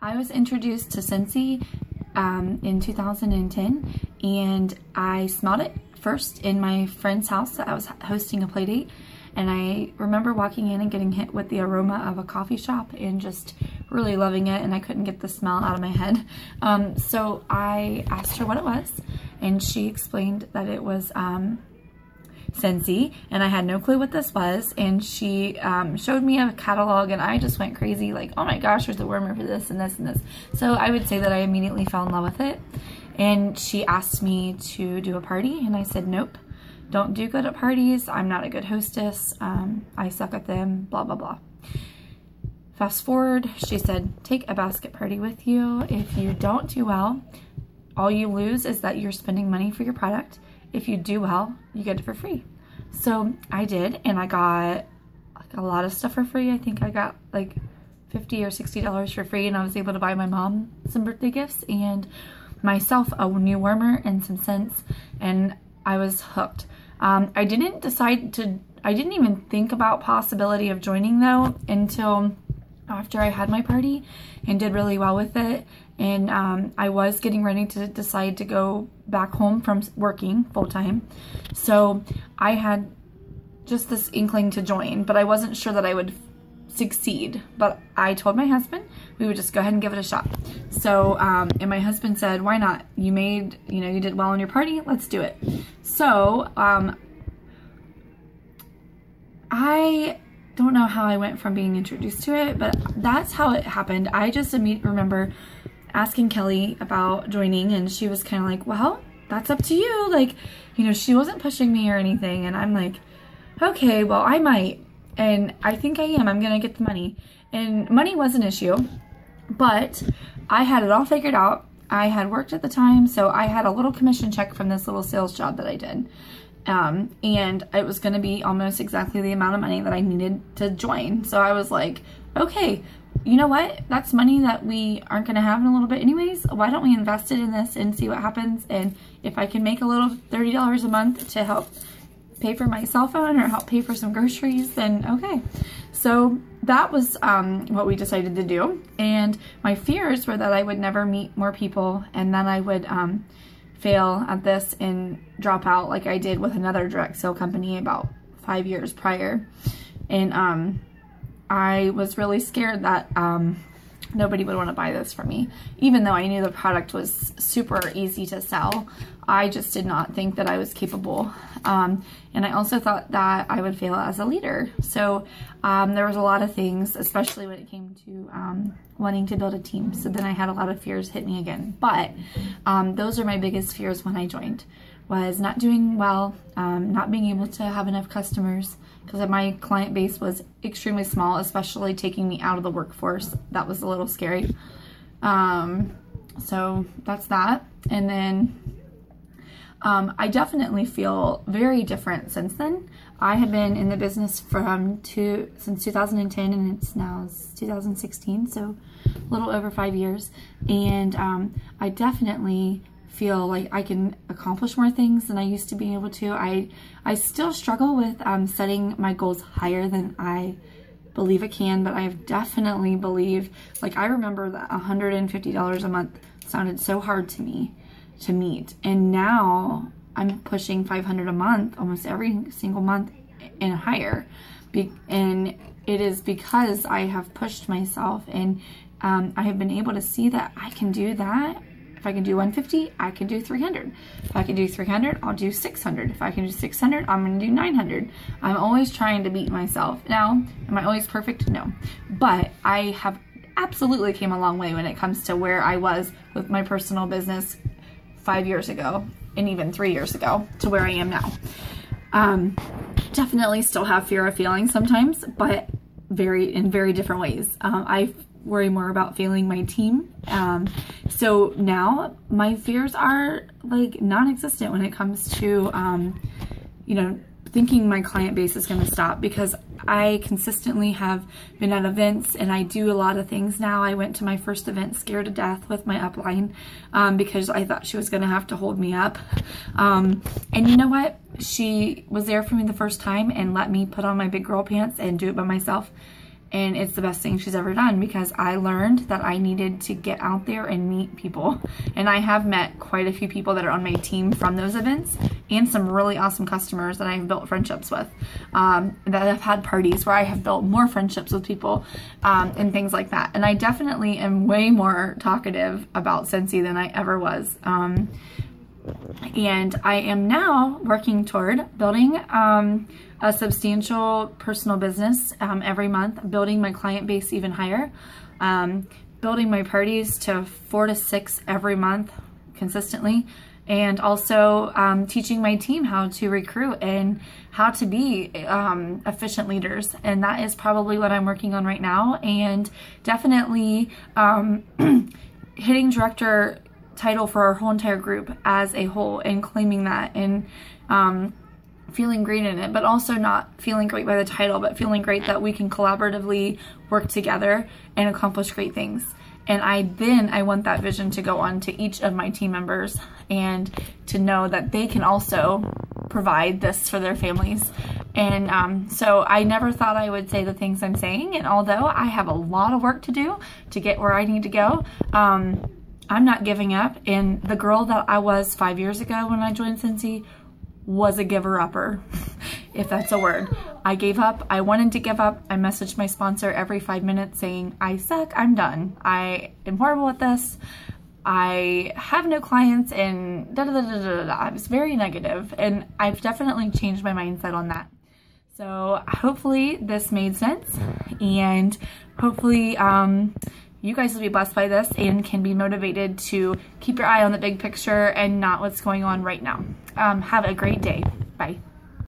I was introduced to Scentsy in 2010, and I smelled it first in my friend's house. I was hosting a play date, and I remember walking in and getting hit with the aroma of a coffee shop and just really loving it, and I couldn't get the smell out of my head. So I asked her what it was, and she explained that it was Scentsy, and I had no clue what this was, and she showed me a catalog, and I just went crazy, like, oh my gosh, there's a warmer for this and this and this. So I would say that I immediately fell in love with it, and she asked me to do a party, and I said nope, don't do good at parties, I'm not a good hostess, I suck at them, blah blah blah. Fast forward, she said take a basket party with you. If you don't do well, all you lose is that you're spending money for your product. If you do well, you get it for free. So I did, and I got like a lot of stuff for free. I think I got like $50 or $60 for free, and I was able to buy my mom some birthday gifts and myself a new warmer and some scents, and I was hooked. I didn't even think about possibility of joining though until after I had my party and did really well with it. And I was getting ready to decide to go back home from working full-time. So I had just this inkling to join, but I wasn't sure that I would succeed. But I told my husband we would just go ahead and give it a shot. So, and my husband said, why not? You did well on your party, let's do it. So, I don't know how I went from being introduced to it, but that's how it happened. I just remember asking Kelly about joining, and she was kind of like, well, that's up to you. Like, she wasn't pushing me or anything. And I'm like, okay, well, I might. And I think I am. I'm going to get the money. And money was an issue, but I had it all figured out. I had worked at the time, so I had a little commission check from this little sales job that I did. And it was going to be almost exactly the amount of money that I needed to join. So I was like, okay, you know what? That's money that we aren't going to have in a little bit anyways. Why don't we invest it in this and see what happens? And if I can make a little $30 a month to help pay for my cell phone or help pay for some groceries, then okay. So that was what we decided to do. And my fears were that I would never meet more people, and then I would fail at this and drop out like I did with another direct sale company about 5 years prior. And I was really scared that nobody would want to buy this from me. Even though I knew the product was super easy to sell, I just did not think that I was capable. And I also thought that I would fail as a leader. So there was a lot of things, especially when it came to wanting to build a team. So then I had a lot of fears hit me again. But those are my biggest fears when I joined, was not doing well, not being able to have enough customers, because my client base was extremely small, especially taking me out of the workforce. That was a little scary. So that's that. And then I definitely feel very different since then. I have been in the business since 2010, and it's now 2016, so a little over 5 years. And I definitely feel like I can accomplish more things than I used to be able to. I still struggle with setting my goals higher than I believe I can, but I definitely believe, like, I remember that $150 a month sounded so hard to me to meet, and now I'm pushing $500 a month almost every single month and higher, and it is because I have pushed myself, and I have been able to see that I can do that. If I can do 150, I can do 300. If I can do 300, I'll do 600. If I can do 600, I'm going to do 900. I'm always trying to beat myself. Now, am I always perfect? No. But I have absolutely came a long way when it comes to where I was with my personal business 5 years ago, and even 3 years ago, to where I am now. Definitely still have fear of failing sometimes, but in very different ways. I worry more about failing my team. So now my fears are like non-existent when it comes to, thinking my client base is going to stop, because I consistently have been at events, and I do a lot of things now. I went to my first event scared to death with my upline because I thought she was going to have to hold me up. And you know what? She was there for me the first time and let me put on my big girl pants and do it by myself. And it's the best thing she's ever done, because I learned that I needed to get out there and meet people. And I have met quite a few people that are on my team from those events, and some really awesome customers that I've built friendships with, that have had parties where I have built more friendships with people, and things like that. And I definitely am way more talkative about Scentsy than I ever was. And I am now working toward building a substantial personal business every month, building my client base even higher, building my parties to 4 to 6 every month consistently, and also teaching my team how to recruit and how to be efficient leaders. And that is probably what I'm working on right now, and definitely hitting director title for our whole entire group as a whole, and claiming that, and feeling great in it, but also not feeling great by the title, but feeling great that we can collaboratively work together and accomplish great things. And I want that vision to go on to each of my team members, and to know that they can also provide this for their families. And so I never thought I would say the things I'm saying, and although I have a lot of work to do to get where I need to go, I'm not giving up. And the girl that I was 5 years ago when I joined Scentsy was a giver-upper, if that's a word. I gave up. I wanted to give up. I messaged my sponsor every 5 minutes saying, I suck, I'm done. I am horrible at this. I have no clients, and da da da da da da. I was very negative, and I've definitely changed my mindset on that. So hopefully this made sense, and hopefully you guys will be blessed by this and can be motivated to keep your eye on the big picture and not what's going on right now. Have a great day. Bye.